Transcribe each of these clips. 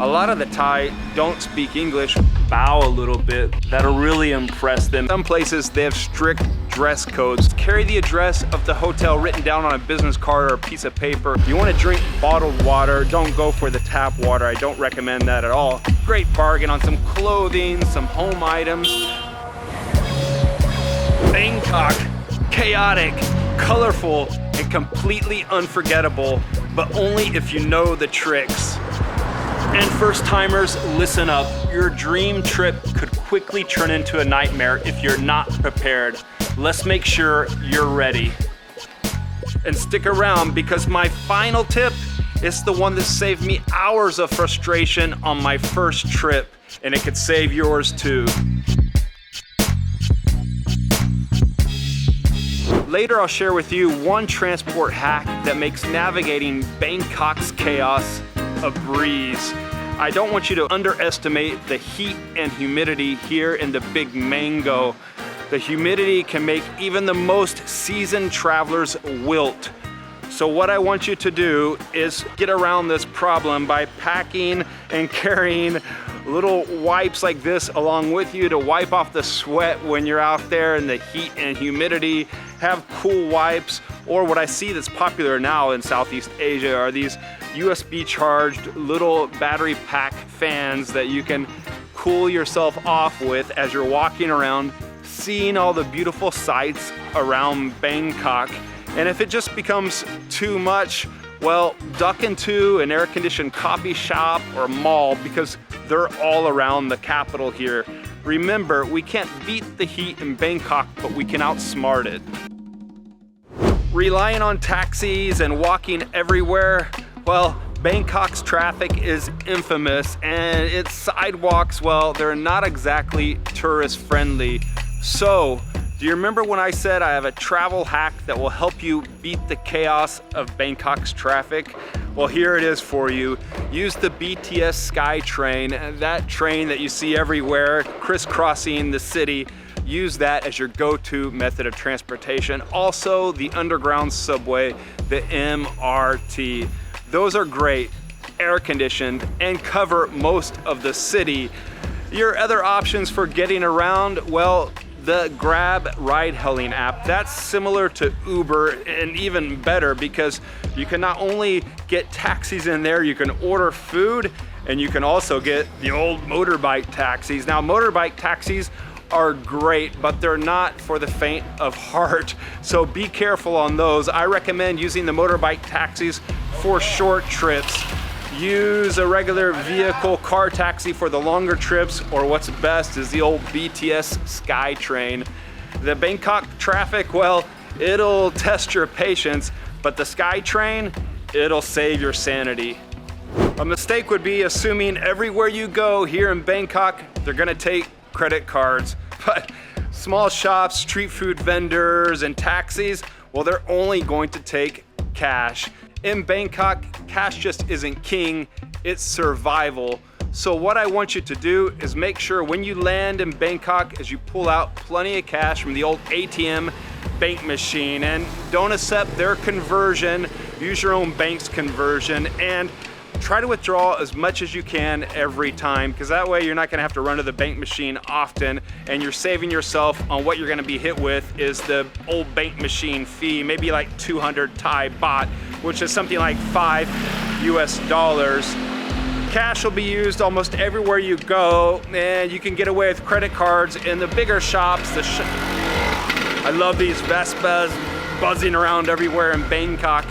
A lot of the Thai don't speak English. Bow a little bit. That'll really impress them. Some places they have strict dress codes. Carry the address of the hotel written down on a business card or a piece of paper. If you want to drink bottled water, don't go for the tap water. I don't recommend that at all. Great bargain on some clothing, some home items. Bangkok, chaotic, colorful, and completely unforgettable, but only if you know the tricks. And first timers, listen up. Your dream trip could quickly turn into a nightmare if you're not prepared. Let's make sure you're ready. And stick around because my final tip is the one that saved me hours of frustration on my first trip, and it could save yours too. Later, I'll share with you one transport hack that makes navigating Bangkok's chaos a breeze. I don't want you to underestimate the heat and humidity here in the Big Mango. The humidity can make even the most seasoned travelers wilt. So what I want you to do is get around this problem by packing and carrying little wipes like this along with you to wipe off the sweat when you're out there in the heat and humidity. Have cool wipes, or what I see that's popular now in Southeast Asia are these USB charged little battery pack fans that you can cool yourself off with as you're walking around, seeing all the beautiful sights around Bangkok. And if it just becomes too much, well, duck into an air-conditioned coffee shop or mall because they're all around the capital here. Remember, we can't beat the heat in Bangkok, but we can outsmart it. Relying on taxis and walking everywhere, well, Bangkok's traffic is infamous, and its sidewalks, well, they're not exactly tourist friendly. So, do you remember when I said I have a travel hack that will help you beat the chaos of Bangkok's traffic? Well, here it is for you. Use the BTS Skytrain, that train that you see everywhere, crisscrossing the city. Use that as your go-to method of transportation. Also, the underground subway, the MRT. Those are great, air-conditioned, and cover most of the city. Your other options for getting around, well, the Grab ride-hailing app. That's similar to Uber and even better because you can not only get taxis in there, you can order food, and you can also get the old motorbike taxis. Now, motorbike taxis are great, but they're not for the faint of heart. So be careful on those. I recommend using the motorbike taxis for short trips. Use a regular vehicle car taxi for the longer trips, or what's best is the old BTS Skytrain. The Bangkok traffic, well, it'll test your patience, but the Skytrain, it'll save your sanity. A mistake would be assuming everywhere you go here in Bangkok, they're gonna take credit cards. But small shops, street food vendors, and taxis, well, they're only going to take cash. In Bangkok, cash just isn't king, it's survival. So what I want you to do is make sure when you land in Bangkok is you pull out plenty of cash from the old ATM bank machine, and don't accept their conversion, use your own bank's conversion, and try to withdraw as much as you can every time, because that way you're not gonna have to run to the bank machine often, and you're saving yourself on what you're gonna be hit with is the old bank machine fee, maybe like 200 Thai baht, which is something like $5 US. Cash will be used almost everywhere you go, and you can get away with credit cards in the bigger shops. I love these Vespas buzzing around everywhere in Bangkok.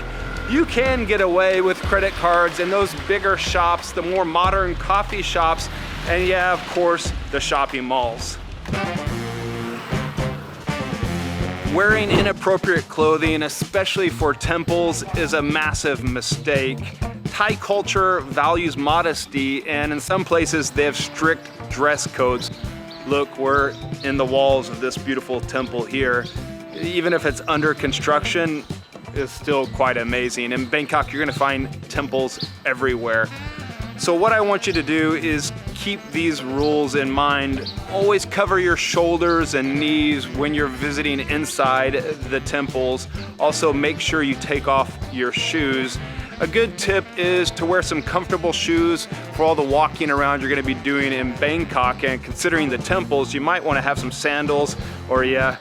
You can get away with credit cards in those bigger shops, the more modern coffee shops, and yeah, of course, the shopping malls. Wearing inappropriate clothing, especially for temples, is a massive mistake. Thai culture values modesty, and in some places they have strict dress codes. Look, we're in the walls of this beautiful temple here. Even if it's under construction, is still quite amazing. In Bangkok, you're gonna find temples everywhere. So what I want you to do is keep these rules in mind. Always cover your shoulders and knees when you're visiting inside the temples. Also, make sure you take off your shoes. A good tip is to wear some comfortable shoes for all the walking around you're gonna be doing in Bangkok, and considering the temples, you might wanna have some sandals, or yeah,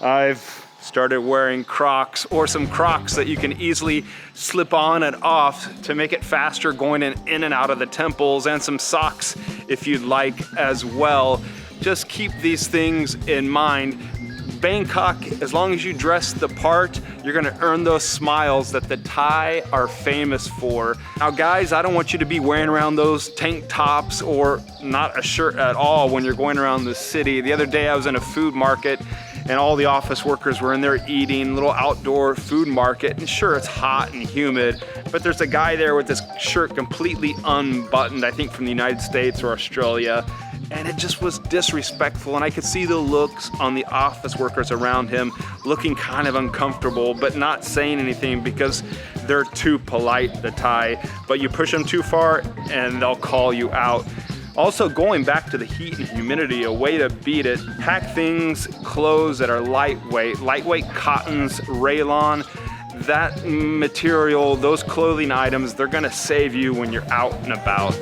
I've started wearing Crocs, or some Crocs that you can easily slip on and off to make it faster going in and out of the temples, and some socks if you'd like as well. Just keep these things in mind. Bangkok, as long as you dress the part, you're gonna earn those smiles that the Thai are famous for. Now guys, I don't want you to be wearing around those tank tops or not a shirt at all when you're going around the city. The other day I was in a food market and all the office workers were in there eating, little outdoor food market, and sure, it's hot and humid, but there's a guy there with this shirt completely unbuttoned, I think from the United States or Australia, and it just was disrespectful, and I could see the looks on the office workers around him looking kind of uncomfortable, but not saying anything because they're too polite, the Thai, but you push them too far and they'll call you out. Also, going back to the heat and humidity, a way to beat it, pack things, clothes that are lightweight cottons, rayon, that material, those clothing items, they're gonna save you when you're out and about.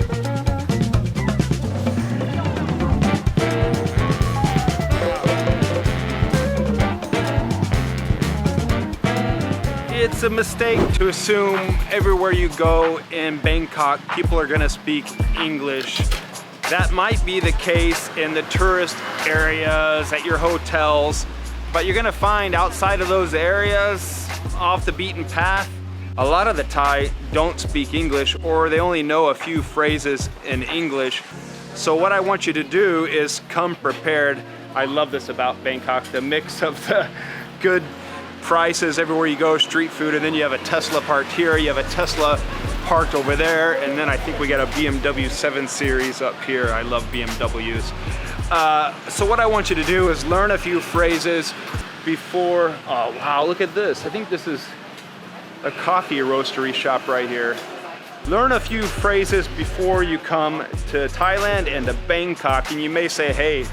It's a mistake to assume everywhere you go in Bangkok, people are gonna speak English. That might be the case in the tourist areas, at your hotels, but you're gonna find outside of those areas, off the beaten path, a lot of the Thai don't speak English, or they only know a few phrases in English. So what I want you to do is come prepared. I love this about Bangkok, the mix of the good prices everywhere you go, street food, and then you have a Tesla parked here, you have a Tesla parked over there, and then I think we got a BMW 7 Series up here. I love BMWs. So what I want you to do is learn a few phrases before, oh wow, look at this. I think this is a coffee roastery shop right here. Learn a few phrases before you come to Thailand and to Bangkok, and you may say, hey,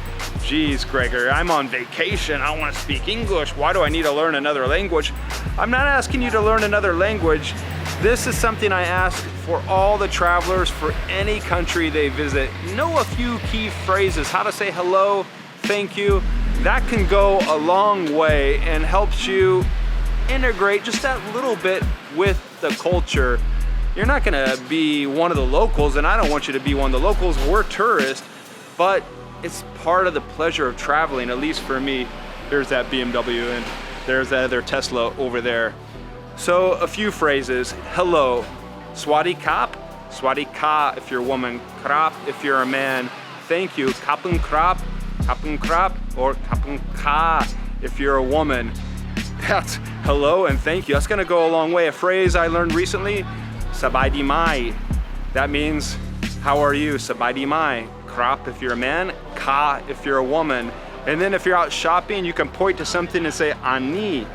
geez, Gregor, I'm on vacation, I want to speak English, why do I need to learn another language? I'm not asking you to learn another language. This is something I ask for all the travelers for any country they visit. Know a few key phrases, how to say hello, thank you. That can go a long way and helps you integrate just that little bit with the culture. You're not gonna be one of the locals, and I don't want you to be one of the locals. We're tourists, but it's part of the pleasure of traveling, at least for me. There's that BMW and there's that other Tesla over there. So a few phrases. Hello, Swadee Kap, Swadee Ka if you're a woman, Krap if you're a man. Thank you, Kapun Krap, or Kapun Ka if you're a woman. That's hello and thank you. That's gonna go a long way. A phrase I learned recently, Sabai di mai. That means, how are you? Sabai di mai. Krap if you're a man, Ka if you're a woman. And then if you're out shopping, you can point to something and say, Ani,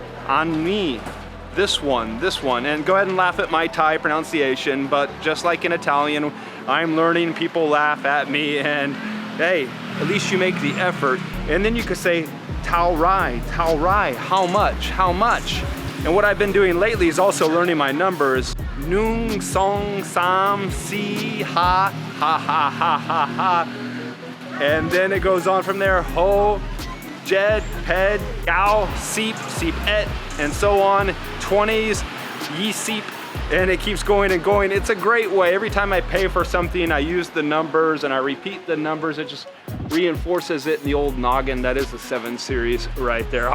this one, and go ahead and laugh at my Thai pronunciation, but just like in Italian, I'm learning, people laugh at me, and hey, at least you make the effort. And then you could say, Tao Rai, how much? And what I've been doing lately is also learning my numbers. Nung, song, sam, si, ha. And then it goes on from there, ho, jed, ped, gao, seep, et, and so on. 20s, ye seep, and it keeps going and going. It's a great way. Every time I pay for something, I use the numbers and I repeat the numbers. It just reinforces it in the old noggin. That is the 7 Series right there.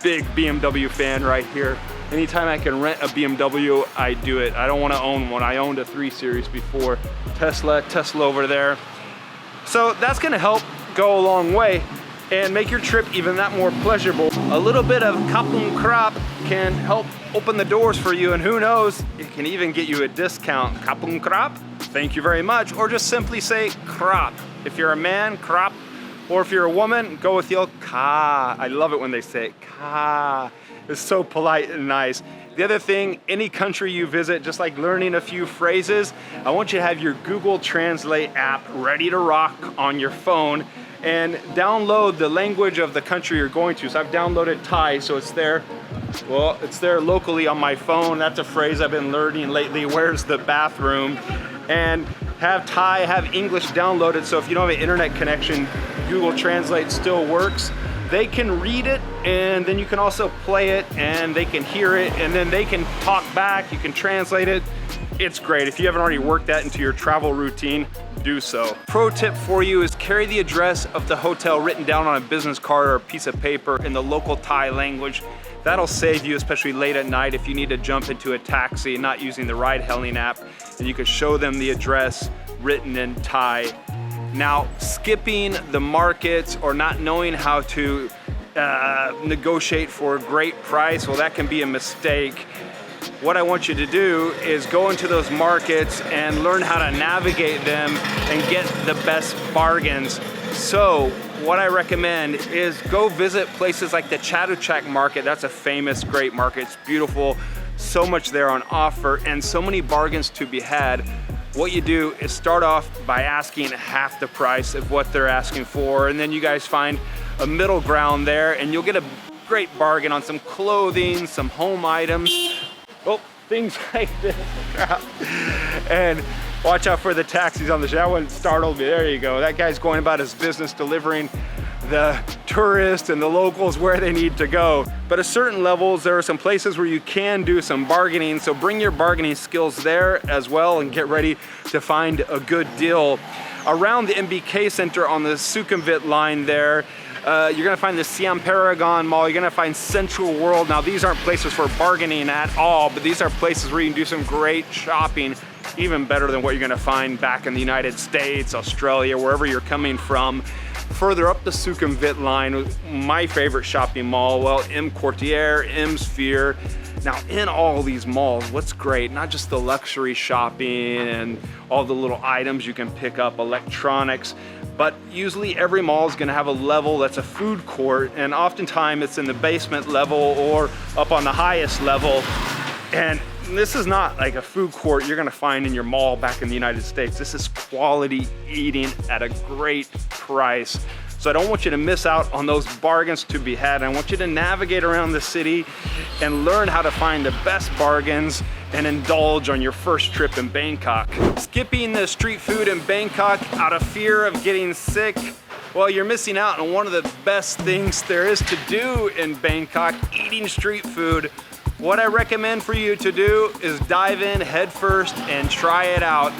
Big BMW fan right here. Anytime I can rent a BMW, I do it. I don't want to own one. I owned a 3 Series before. Tesla over there. So that's gonna help go a long way and make your trip even that more pleasurable. A little bit of kapung krap can help open the doors for you, and who knows, it can even get you a discount. Kapung krap, thank you very much, or just simply say krap. If you're a man, krap, or if you're a woman, go with the ka. I love it when they say it, ka. It's so polite and nice. The other thing, any country you visit, just like learning a few phrases, I want you to have your Google Translate app ready to rock on your phone and download the language of the country you're going to. So I've downloaded Thai, so it's there. Well, it's there locally on my phone. That's a phrase I've been learning lately. Where's the bathroom? And have Thai, have English downloaded, so if you don't have an internet connection, Google Translate still works. They can read it, and then you can also play it, and they can hear it, and then they can talk back, you can translate it. It's great. If you haven't already worked that into your travel routine, do so. Pro tip for you is carry the address of the hotel written down on a business card or a piece of paper in the local Thai language. That'll save you, especially late at night, if you need to jump into a taxi, not using the ride-hailing app, and you can show them the address written in Thai. Now, skipping the markets or not knowing how to negotiate for a great price, well, that can be a mistake. What I want you to do is go into those markets and learn how to navigate them and get the best bargains. So what I recommend is go visit places like the Chatuchak market. That's a famous, great market. It's beautiful, so much there on offer and so many bargains to be had. What you do is start off by asking half the price of what they're asking for, and then you guys find a middle ground there and you'll get a great bargain on some clothing, some home items. Oh, things like this. And watch out for the taxis on the show. That one startled me. There you go. That guy's going about his business delivering the tourists and the locals where they need to go. But at certain levels, there are some places where you can do some bargaining. So bring your bargaining skills there as well and get ready to find a good deal. Around the MBK Center on the Sukhumvit line there, you're gonna find the Siam Paragon Mall, you're gonna find Central World. Now these aren't places for bargaining at all, but these are places where you can do some great shopping, even better than what you're gonna find back in the United States, Australia, wherever you're coming from. Further up the Sukhumvit line, my favorite shopping mall, well, M Quartier, M Sphere. Now in all these malls, what's great, not just the luxury shopping and all the little items you can pick up, electronics, but usually every mall is gonna have a level that's a food court, and oftentimes it's in the basement level or up on the highest level. And this is not like a food court you're gonna find in your mall back in the United States. This is quality eating at a great price. So I don't want you to miss out on those bargains to be had. I want you to navigate around the city and learn how to find the best bargains and indulge on your first trip in Bangkok. Skipping the street food in Bangkok out of fear of getting sick, well, you're missing out on one of the best things there is to do in Bangkok, eating street food. What I recommend for you to do is dive in head first and try it out.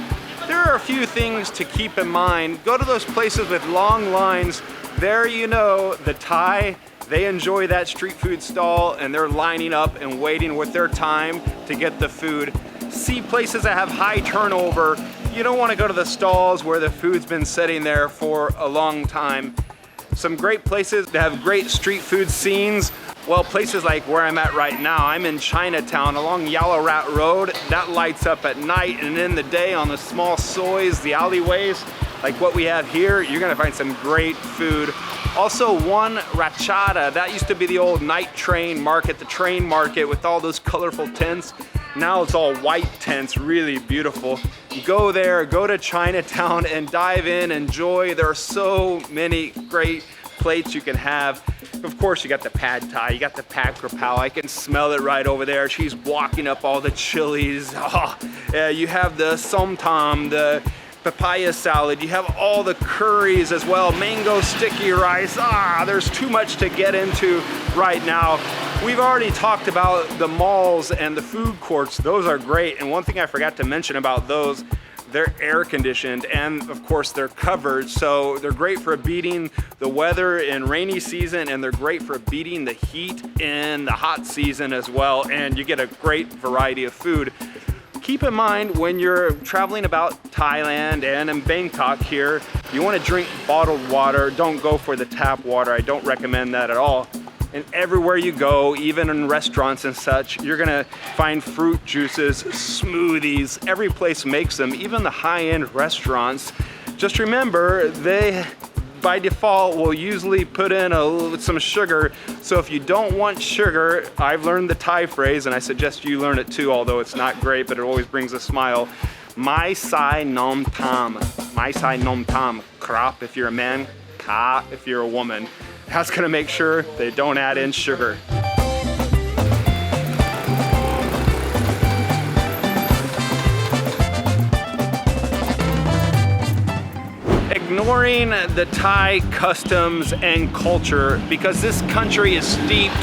There are a few things to keep in mind. Go to those places with long lines. There you know the Thai, they enjoy that street food stall and they're lining up and waiting with their time to get the food. See places that have high turnover. You don't want to go to the stalls where the food's been sitting there for a long time. Some great places that have great street food scenes. Well, places like where I'm at right now, I'm in Chinatown along Yallarat Road. That lights up at night, and in the day on the small sois, the alleyways, like what we have here, you're gonna find some great food. Also, One Ratchada, that used to be the old night train market, the train market with all those colorful tents. Now it's all white tents, really beautiful. Go there, go to Chinatown and dive in, enjoy. There are so many great plates you can have. Of course, you got the pad thai, you got the pad krapao. I can smell it right over there. She's walking up all the chilies. Oh, you have the som tam, the papaya salad. You have all the curries as well. Mango sticky rice. There's too much to get into right now. We've already talked about the malls and the food courts. Those are great. And one thing I forgot to mention about those, they're air conditioned and of course they're covered. So they're great for beating the weather in rainy season, and they're great for beating the heat in the hot season as well. And you get a great variety of food. Keep in mind when you're traveling about Thailand and in Bangkok here, you want to drink bottled water. Don't go for the tap water. I don't recommend that at all. And everywhere you go, even in restaurants and such, you're gonna find fruit juices, smoothies. Every place makes them, even the high-end restaurants. Just remember, they, by default, will usually put in some sugar. So if you don't want sugar, I've learned the Thai phrase, and I suggest you learn it too, although it's not great, but it always brings a smile. Mai sai nom tam. Mai sai nom tam. Krap if you're a man, ka if you're a woman. That's gonna make sure they don't add in sugar. ignoring the Thai customs and culture, because this country is steeped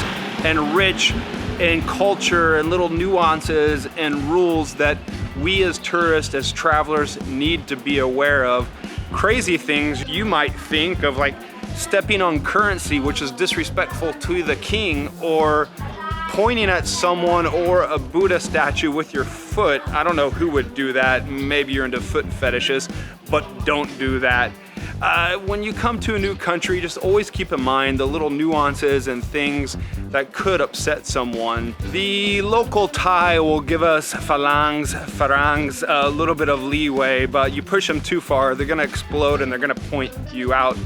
and rich in culture and little nuances and rules that we as tourists, as travelers, need to be aware of. Crazy things you might think of, like stepping on currency, which is disrespectful to the king, or pointing at someone or a Buddha statue with your foot. I don't know who would do that. Maybe you're into foot fetishes, but don't do that. When you come to a new country, just always keep in mind the little nuances and things that could upset someone. The local Thai will give us farangs a little bit of leeway, but you push them too far, they're gonna explode and they're gonna point you out.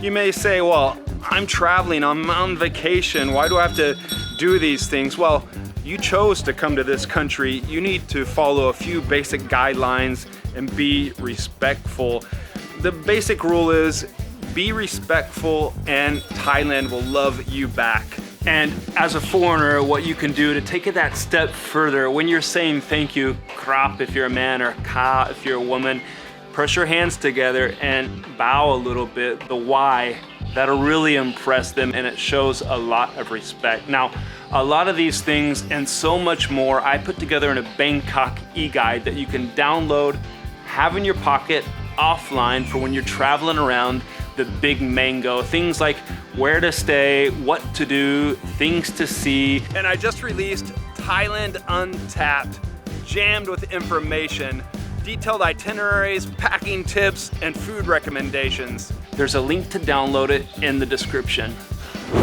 You may say, well, I'm traveling, I'm on vacation, why do I have to do these things? Well, you chose to come to this country. You need to follow a few basic guidelines and be respectful. The basic rule is be respectful and Thailand will love you back. And as a foreigner, what you can do to take it that step further, when you're saying thank you, krap if you're a man or ka if you're a woman, press your hands together and bow a little bit. The why, that'll really impress them, and it shows a lot of respect. Now, a lot of these things and so much more I put together in a Bangkok e-guide that you can download, have in your pocket, offline for when you're traveling around the big mango. Things like where to stay, what to do, things to see. And I just released Thailand Untapped, jammed with information, detailed itineraries, packing tips, and food recommendations. There's a link to download it in the description.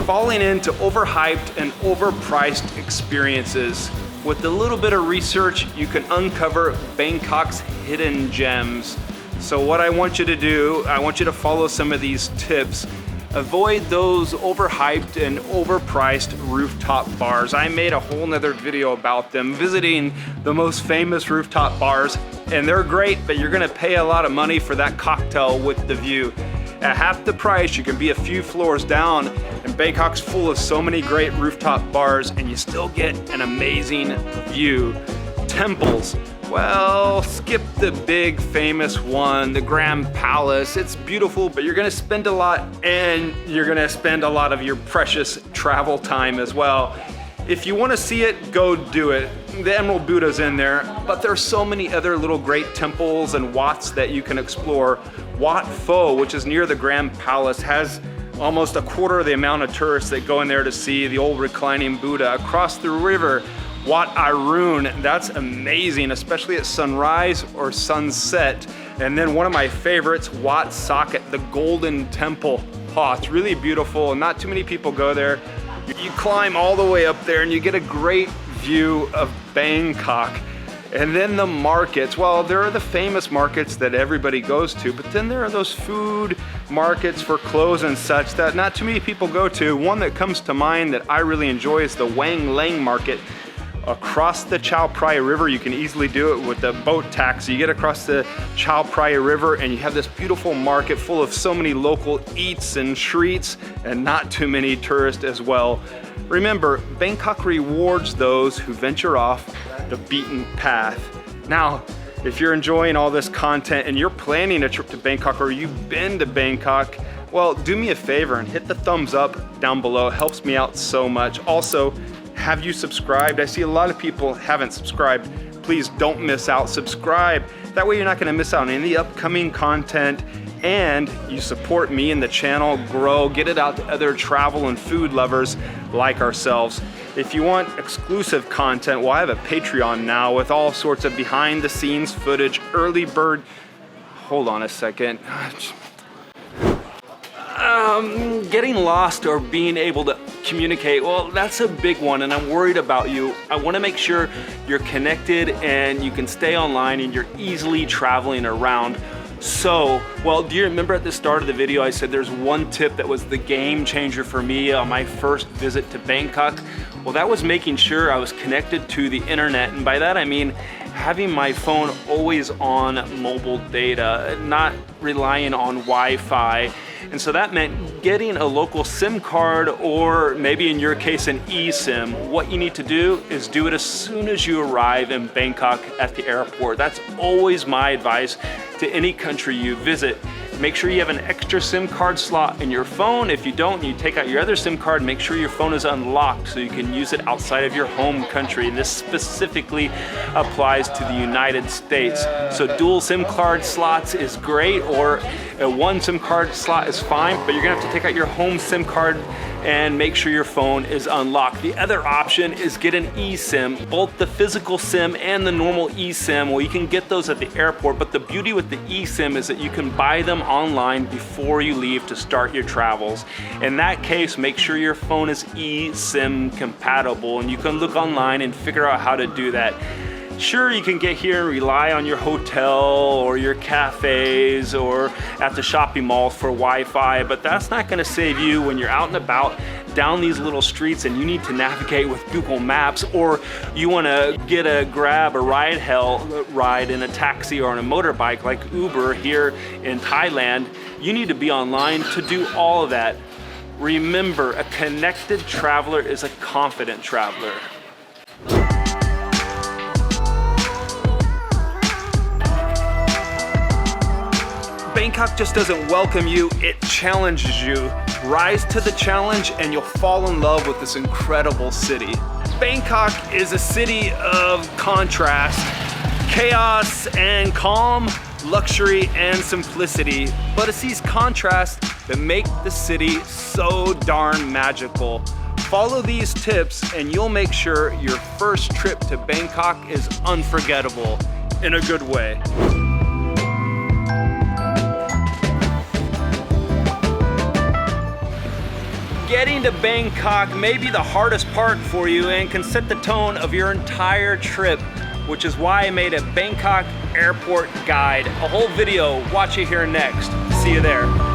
Falling into overhyped and overpriced experiences. With a little bit of research, you can uncover Bangkok's hidden gems. So what I want you to do, I want you to follow some of these tips. Avoid those overhyped and overpriced rooftop bars. I made a whole nother video about them, visiting the most famous rooftop bars, and they're great, but you're gonna pay a lot of money for that cocktail with the view. At half the price, you can be a few floors down, and Bangkok's full of so many great rooftop bars, and you still get an amazing view. Temples. Well, skip the big famous one, the Grand Palace. It's beautiful, but you're gonna spend a lot, and you're gonna spend a lot of your precious travel time as well. If you wanna see it, go do it. The Emerald Buddha's in there, but there's so many other little great temples and Wats that you can explore. Wat Pho, which is near the Grand Palace, has almost a quarter of the amount of tourists that go in there to see the old reclining Buddha. Across the river, Wat Arun, that's amazing, especially at sunrise or sunset. And then one of my favorites, Wat Saket, the Golden Temple. Oh, it's really beautiful, and not too many people go there. You climb all the way up there and you get a great view of Bangkok. And then the markets, well, there are the famous markets that everybody goes to, but then there are those food markets for clothes and such that not too many people go to. One that comes to mind that I really enjoy is the Wang Lang Market. Across the Chao Phraya River, you can easily do it with the boat taxi. You get across the Chao Phraya River and you have this beautiful market full of so many local eats and treats, and not too many tourists as well. Remember, Bangkok rewards those who venture off the beaten path. Now, if you're enjoying all this content and you're planning a trip to Bangkok, or you've been to Bangkok, well, do me a favor and hit the thumbs up down below. It helps me out so much. Also, have you subscribed? I see a lot of people haven't subscribed. Please don't miss out, subscribe. That way you're not gonna miss out on any of the upcoming content, and you support me and the channel grow, get it out to other travel and food lovers like ourselves. If you want exclusive content, well, I have a Patreon now with all sorts of behind the scenes footage, early bird. Hold on a second. Getting lost or being able to communicate, well, that's a big one, and I'm worried about you. I want to make sure you're connected and you can stay online and you're easily traveling around. So, well, do you remember at the start of the video I said there's one tip that was the game changer for me on my first visit to Bangkok? Well, that was making sure I was connected to the internet, and by that I mean having my phone always on mobile data, not relying on Wi-Fi. And so that meant getting a local SIM card, or maybe in your case an eSIM. What you need to do is do it as soon as you arrive in Bangkok at the airport. That's always my advice to any country you visit. Make sure you have an extra SIM card slot in your phone. If you don't, you take out your other SIM card, make sure your phone is unlocked so you can use it outside of your home country. And this specifically applies to the United States. So dual SIM card slots is great, or one SIM card slot is fine, but you're gonna have to take out your home SIM card and make sure your phone is unlocked. The other option is get an eSIM. Both the physical SIM and the normal eSIM, well, you can get those at the airport, but the beauty with the eSIM is that you can buy them online before you leave to start your travels. In that case, make sure your phone is eSIM compatible, and you can look online and figure out how to do that. Sure, you can get here and rely on your hotel or your cafes or at the shopping malls for Wi-Fi, but that's not gonna save you when you're out and about down these little streets and you need to navigate with Google Maps, or you wanna get a grab or ride in a taxi or on a motorbike like Uber here in Thailand. You need to be online to do all of that. Remember, a connected traveler is a confident traveler. Bangkok just doesn't welcome you, it challenges you. Rise to the challenge and you'll fall in love with this incredible city. Bangkok is a city of contrast, chaos and calm, luxury and simplicity. But it's these contrasts that make the city so darn magical. Follow these tips and you'll make sure your first trip to Bangkok is unforgettable in a good way. Getting to Bangkok may be the hardest part for you and can set the tone of your entire trip, which is why I made a Bangkok airport guide. A whole video, watch it here next. See you there.